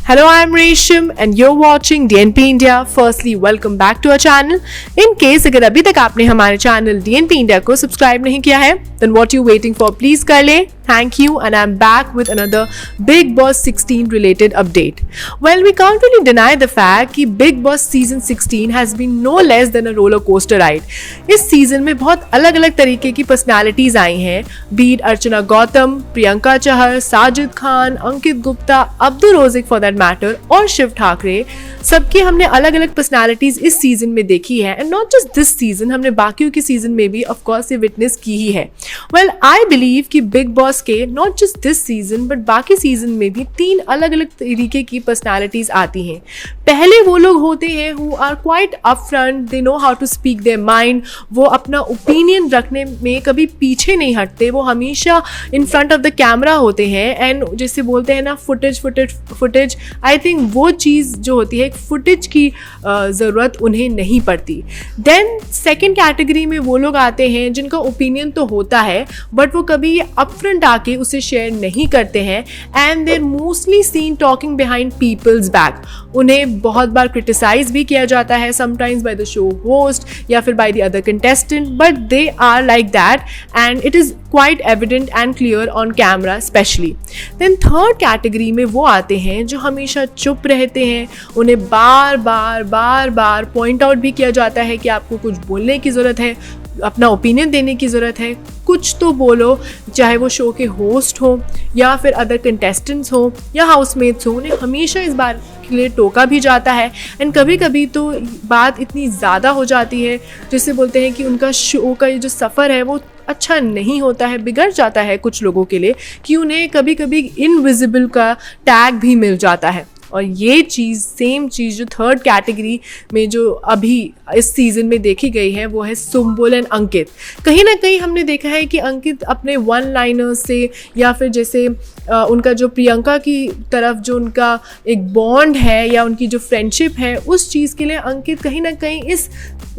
Hello, I'm Resham and you're watching DNP India. Firstly, welcome back to our channel. In case अगर अभी तक आपने हमारे channel DNP India को subscribe नहीं किया है, then what you waiting for? Please कर लें. Thank you, and I'm back with another Bigg Boss 16 related update. Well, we can't really deny the fact कि Bigg Boss season 16 has been no less than a roller coaster ride. इस season में बहुत अलग अलग तरीके की personalities आई हैं, be it Archana Gautam, Priyanka Chahar, Sajid Khan, Ankit Gupta, Abdul Rozik for that matter और शिव ठाकरे. सबकी हमने अलग अलग पर्सनालिटीज इस सीजन में देखी है, and not just this season, हमने बाकियों की सीजन में भी ऑफ कोर्स ये विटनेस की ही है. वेल, आई बिलीव कि बिग बॉस के not just this season but बाकी सीजन में भी 3 अलग अलग तरीके की पर्सनालिटीज आती हैं. पहले वो लोग होते हैं who are quite upfront, they know how to speak their mind, वो अपना ओपिनियन रखने में कभी पीछे नहीं हटते, वो हमेशा in front of the camera होते हैं. एंड जैसे बोलते हैं ना फुटेज, आई थिंक वो चीज़ जो होती है फुटेज की ज़रूरत उन्हें नहीं पड़ती. देन सेकेंड कैटेगरी में वो लोग आते हैं जिनका ओपिनियन तो होता है बट वो कभी अपफ्रंट आके उसे शेयर नहीं करते हैं, and they are mostly seen talking behind people's back. उन्हें बहुत बार क्रिटिसाइज भी किया जाता है, sometimes by the show host या फिर by the other contestant, but they are like that and it is quite evident and clear on camera specially. Then third category में वो आते हैं जो हमेशा चुप रहते हैं, उन्हें बार बार पॉइंट आउट भी किया जाता है कि आपको कुछ बोलने की ज़रूरत है, अपना ओपिनियन देने की ज़रूरत है, कुछ तो बोलो, चाहे वो शो के होस्ट हो या फिर अदर कंटेस्टेंट्स हो या हाउसमेट्स हो. उन्हें हमेशा इस बार के लिए टोका भी जाता है, एंड कभी कभी तो बात इतनी ज़्यादा हो जाती है जिससे बोलते हैं कि उनका शो का ये जो सफ़र है वो अच्छा नहीं होता है, बिगड़ जाता है कुछ लोगों के लिए, कि उन्हें कभी कभी इनविजिबल का टैग भी मिल जाता है. और ये चीज़ सेम चीज़ जो थर्ड कैटेगरी में जो अभी इस सीज़न में देखी गई है वो है सुम्बुल एंड अंकित. कहीं ना कहीं हमने देखा है कि अंकित अपने वन लाइनर्स से या फिर जैसे उनका जो प्रियंका की तरफ जो उनका एक बॉन्ड है या उनकी जो फ्रेंडशिप है, उस चीज़ के लिए अंकित कहीं ना कहीं इस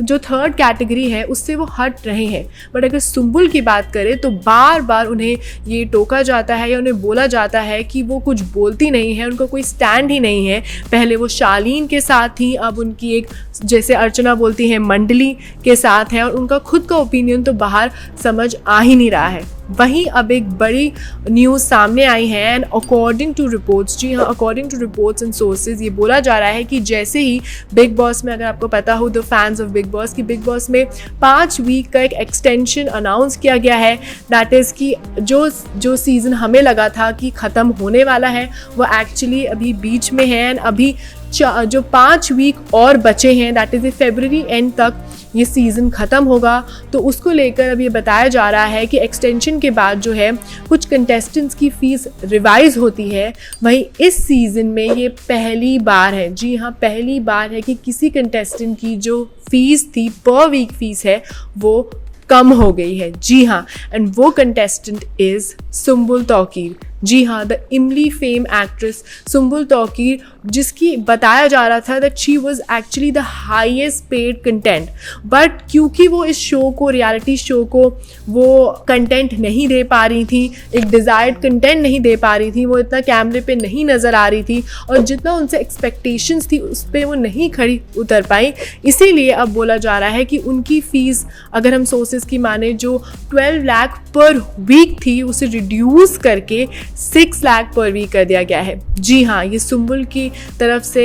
जो थर्ड कैटेगरी है उससे वो हट रहे हैं. बट अगर सुम्बुल की बात करें तो बार बार उन्हें ये टोका जाता है या उन्हें बोला जाता है कि वो कुछ बोलती नहीं है, उनका कोई स्टैंड ही नहीं है. पहले वो शालीन के साथ थी, अब उनकी एक जैसे अर्चना बोलती है मंडली के साथ है, और उनका खुद का ओपिनियन तो बाहर समझ आ ही नहीं रहा है. वहीं अब एक बड़ी न्यूज़ सामने आई है, एंड अकॉर्डिंग टू रिपोर्ट्स, जी हाँ, according to reports and sources ये बोला जा रहा है कि जैसे ही बिग बॉस में, अगर आपको पता हो the fans of big boss, कि बिग बॉस में 5 वीक का एक एक्सटेंशन अनाउंस किया गया है, दैट इज़ कि जो सीज़न हमें लगा था कि ख़त्म होने वाला है वो एक्चुअली अभी बीच में है, एंड अभी जो 5 वीक और बचे हैं, दैट इज़ फरवरी एंड तक ये सीज़न ख़त्म होगा. तो उसको लेकर अब ये बताया जा रहा है कि एक्सटेंशन के बाद जो है कुछ कंटेस्टेंट्स की फ़ीस रिवाइज़ होती है. वहीं इस सीज़न में ये पहली बार है, जी हाँ, पहली बार है कि किसी कंटेस्टेंट की जो फ़ीस थी, पर वीक फ़ीस है, वो कम हो गई है. जी हाँ, एंड वो कंटेस्टेंट इज़ सुम्बुल तौकीर. जी हाँ, द इमली फेम एक्ट्रेस सुम्बुल तौकीर, जिसकी बताया जा रहा था that she was actually the highest paid content, but क्योंकि वो इस शो को, रियलिटी शो को, वो कंटेंट नहीं दे पा रही थी, एक डिज़ायर्ड कंटेंट नहीं दे पा रही थी, वो इतना कैमरे पे नहीं नज़र आ रही थी, और जितना उनसे एक्सपेक्टेशंस थी उस पर वो नहीं खड़ी उतर पाई. इसीलिए अब बोला जा रहा है कि उनकी फ़ीस, अगर हम सोर्सेज की माने, जो 12 लाख पर वीक थी उसे रिड्यूस करके 6 लाख पर वीक कर दिया गया है. जी हाँ, ये सुम्बुल की तरफ से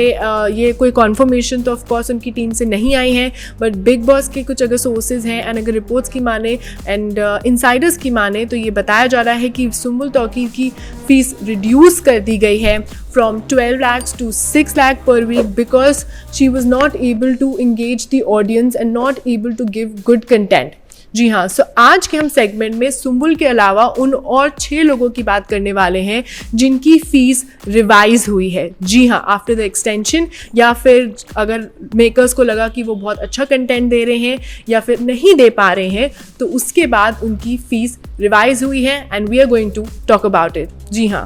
ये कोई कॉन्फर्मेशन तो ऑफ कोर्स उनकी टीम से नहीं आई है, बट बिग बॉस के कुछ अगर सोर्सेज हैं एंड अगर रिपोर्ट्स की माने एंड इनसाइडर्स की माने तो ये बताया जा रहा है कि सुम्बुल तौकीर की फ़ीस रिड्यूस कर दी गई है from 12 lakhs to 6 lakh per week because she was not able to engage the audience and not able to give good content. जी हाँ, सो आज के हम सेगमेंट में सुम्बुल के अलावा उन और 6 लोगों की बात करने वाले हैं जिनकी फ़ीस रिवाइज हुई है. जी हाँ, आफ्टर द एक्सटेंशन, या फिर अगर मेकर्स को लगा कि वो बहुत अच्छा कंटेंट दे रहे हैं या फिर नहीं दे पा रहे हैं, तो उसके बाद उनकी फ़ीस रिवाइज हुई है, and we are going to talk about it. जी हाँ,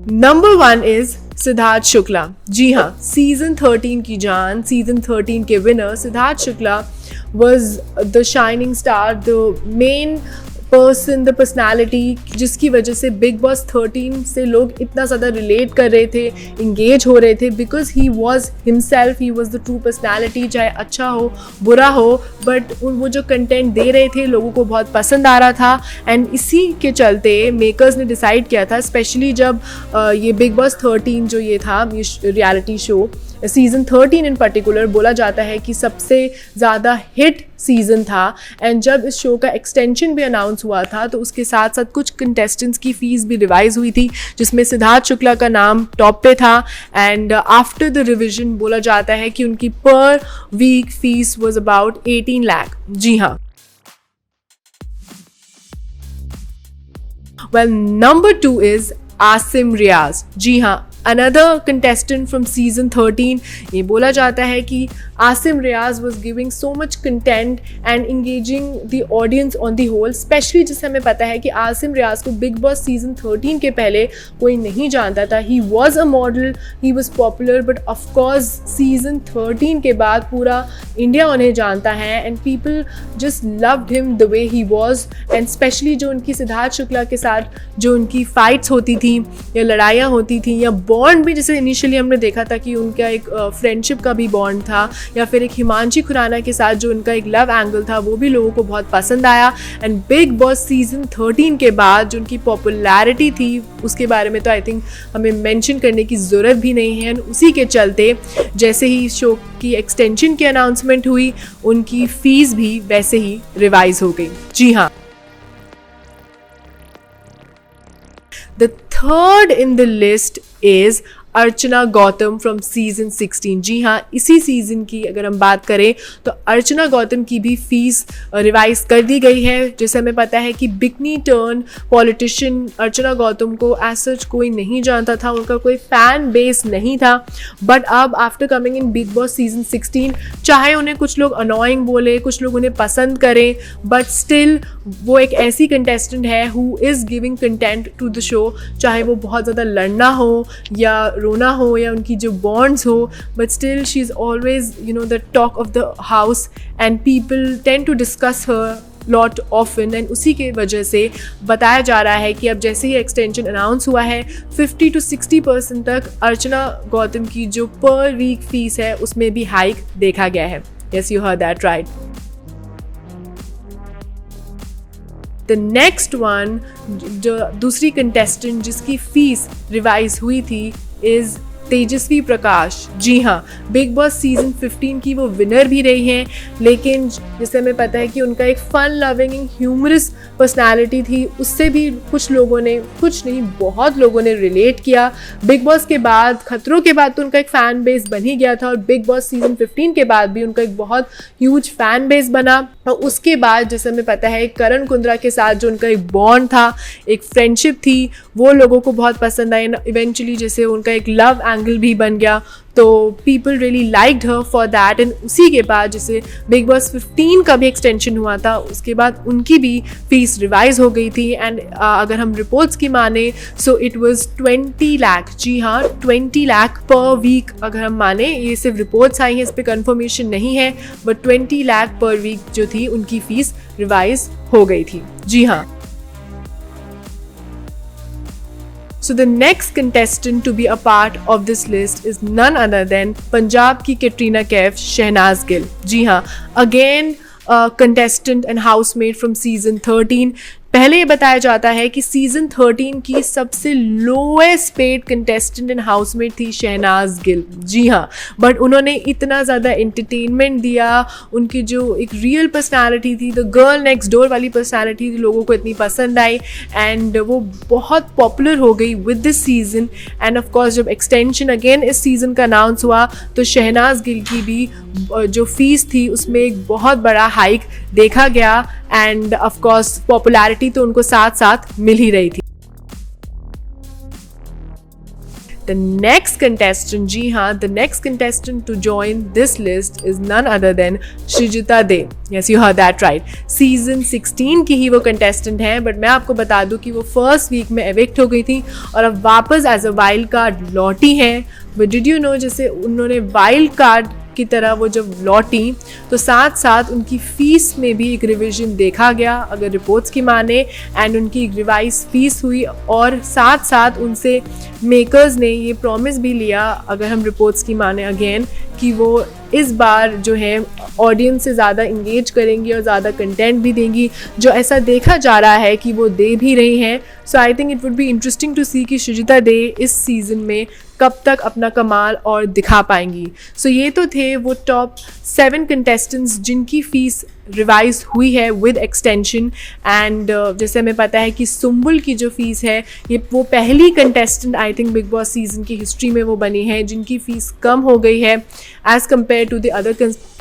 नंबर 1 इज़ सिद्धार्थ शुक्ला. जी हाँ, सीज़न 13 की जान, सीज़न 13 के winner Siddharth Shukla was the shining star, the main person, the personality जिसकी वजह से बिग बॉस 13 से लोग इतना ज़्यादा रिलेट कर रहे थे, इंगेज हो रहे थे, because he was himself, he was the true personality. चाहे अच्छा हो बुरा हो, बट वो जो कंटेंट दे रहे थे लोगों को बहुत पसंद आ रहा था। एंड इसी के चलते मेकर्स ने डिसाइड किया था, स्पेशली जब ये बिग बॉस 13 जो ये था, ये रियलिटी शो सीज़न 13 इन पर्टिकुलर बोला जाता है कि सबसे ज़्यादा हिट सीज़न था। एंड जब इस शो का एक्सटेंशन भी अनाउंस हुआ था तो उसके साथ साथ कुछ कंटेस्टेंट्स की फ़ीस भी रिवाइज़ हुई थी, जिसमें सिद्धार्थ शुक्ला का नाम टॉप पे था। एंड आफ्टर द रिविजन बोला जाता है कि उनकी पर week fees was about 18 lakh. जी हाँ। Well, number 2 is Asim Riaz. जी हाँ, अनदर कंटेस्टेंट फ्रॉम सीजन 13। ये बोला जाता है कि Asim Riaz was giving so much content and engaging the audience on the whole. Specially जैसे हमें पता है कि आसिम रियाज को बिग बॉस सीजन 13 के पहले कोई नहीं जानता था। He was a model, he was popular, but of course season 13 के बाद पूरा इंडिया उन्हें जानता है and people just loved him the way he was. And specially जो उनकी सिद्धार्थ शुक्ला के साथ जो उनकी फाइट्स होती थी या लड़ाइयाँ होती थी या बॉन्ड भी, जैसे इनिशियली हमने देखा था कि उनका एक फ्रेंडशिप का भी बॉन्ड था, या फिर एक हिमांशी खुराना के साथ जो उनका एक लव एंगल था, वो भी लोगों को बहुत पसंद आया। एंड बिग बॉस सीजन 13 के बाद जो उनकी पॉपुलैरिटी थी उसके बारे में तो आई थिंक हमें मेंशन करने की ज़रूरत भी नहीं है। उसी के चलते जैसे ही शो की एक्सटेंशन की अनाउंसमेंट हुई, उनकी फ़ीस भी वैसे ही रिवाइज हो गई। जी हाँ। The third in the list is Archana Gautam from season 16। जी हाँ, इसी सीज़न की अगर हम बात करें तो अर्चना गौतम की भी फीस रिवाइज कर दी गई है। जैसे हमें पता है कि बिकनी टर्न पॉलिटिशियन अर्चना गौतम को एज सच कोई नहीं जानता था, उनका कोई फ़ैन बेस नहीं था। बट अब after coming in big boss season 16, चाहे उन्हें कुछ लोग अनोइंग बोले, कुछ लोग उन्हें पसंद करें, बट स्टिल वो एक ऐसी कंटेस्टेंट है who is giving content to the show. चाहे वो बहुत ज़्यादा लड़ना हो या रोना हो या उनकी जो बॉन्ड्स हो, but still she is always the talk of the house and people tend to discuss her lot often. And उसी के वजह से बताया जा रहा है कि अब जैसे ही एक्सटेंशन अनाउंस हुआ है 50 to 60% तक अर्चना गौतम की जो पर वीक फीस है उसमें भी हाइक देखा गया है। Yes, you heard that right. The next one, जो दूसरी कंटेस्टेंट जिसकी फीस रिवाइज हुई थी, इज़ तेजस्वी प्रकाश। जी हाँ, बिग बॉस सीजन 15 की वो विनर भी रही हैं, लेकिन जैसे हमें पता है कि उनका एक fun loving and humorous personality थी, उससे भी कुछ लोगों ने, कुछ नहीं बहुत लोगों ने रिलेट किया। बिग बॉस के बाद, खतरों के बाद तो उनका एक फ़ैन बेस बन ही गया था, और बिग बॉस सीजन 15 के बाद भी उनका एक बहुत ह्यूज फ़ैन बेस बना। और उसके बाद जैसे हमें पता है करण कुंद्रा के साथ जो उनका एक बॉन्ड था, एक फ्रेंडशिप थी, वो लोगों को बहुत पसंद आई। इवेंचुअली जैसे उनका एक लव एंगल भी बन गया, तो people really liked her for that. And उसी के बाद जैसे बिग बॉस 15 का भी एक्सटेंशन हुआ था, उसके बाद उनकी भी फीस रिवाइज हो गई थी। एंड अगर हम रिपोर्ट्स की माने सो इट वाज 20 लाख। जी हाँ, 20 लाख पर वीक अगर हम माने, ये सिर्फ रिपोर्ट्स आई हैं, इस पर कन्फर्मेशन नहीं है, बट 20 लाख पर वीक जो थी उनकी फीस रिवाइज हो गई थी। जी हाँ। So the next contestant to be a part of this list is none other than Punjab की कैटरीना कैफ, शहनाज गिल। जी हाँ, again contestant and housemate from season 13। पहले ये बताया जाता है कि सीजन 13 की सबसे lowest paid contestant and housemate थी शहनाज गिल। जी हाँ, बट उन्होंने इतना ज़्यादा एंटरटेनमेंट दिया, उनकी जो एक रियल पर्सनालिटी थी, द गर्ल नेक्स्ट डोर वाली पर्सनालिटी थी, लोगों को इतनी पसंद आई एंड वो बहुत पॉपुलर हो गई with this season. End of course जब एक्सटेंशन अगेन इस सीज़न का अनाउंस हुआ तो शहनाज गिल की भी जो फीस थी उसमें एक बहुत बड़ा हाइक देखा गया एंड ऑफ कोर्स पॉपुलैरिटी तो उनको साथ साथ मिल ही रही थी। The next contestant, जी हाँ, the next contestant to join this list is none other than Sreejita they. Yes, you heard that right. Season 16 की ही वो contestant है, बट मैं आपको बता दूँ कि वो फर्स्ट वीक में evict हो गई थी और अब वापस एज अ वाइल्ड कार्ड लौटी हैं। बट डिड यू नो, जैसे उन्होंने वाइल्ड कार्ड की तरह वो जब लौटी तो साथ साथ उनकी फ़ीस में भी एक रिवीजन देखा गया अगर रिपोर्ट्स की माने, एंड उनकी रिवाइज फ़ीस हुई और साथ साथ उनसे मेकर्स ने ये प्रॉमिस भी लिया अगर हम रिपोर्ट्स की माने अगेन कि वो इस बार जो है ऑडियंस से ज़्यादा इंगेज करेंगी और ज़्यादा कंटेंट भी देंगी, जो ऐसा देखा जा रहा है कि वो दे भी रही हैं। So I think it would be interesting to see कि सृजिता डे इस सीज़न में कब तक अपना कमाल और दिखा पाएंगी। सो ये तो थे वो टॉप 7 कंटेस्टेंट्स जिनकी फ़ीस रिवाइज हुई है विद एक्सटेंशन, एंड जैसे हमें पता है कि सुम्बुल की जो फ़ीस है ये वो पहली contestant I think big boss season की हिस्ट्री में वो बनी है जिनकी फ़ीस कम हो गई है as compare to the other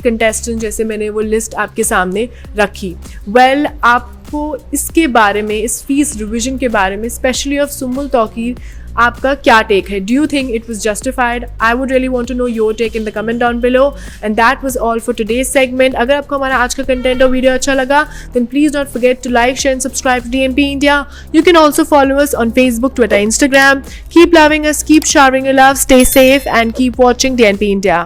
contestant, जैसे मैंने वो लिस्ट आपके सामने रखी। वेल, आपको इसके बारे में, इस फीस रिविजन के बारे में, स्पेशली ऑफ सुम्बुल तौकीर, आपका क्या टेक है? Do you think it was justified? I would really want to know your take in the comment down below. And that was all for today's segment. अगर आपको हमारा आज का कंटेंट और वीडियो अच्छा लगा then please not forget to like, share and subscribe to DNP India. You can also follow us on Facebook, Twitter, Instagram. Keep loving us, keep showering your love, stay safe and keep watching DNP India.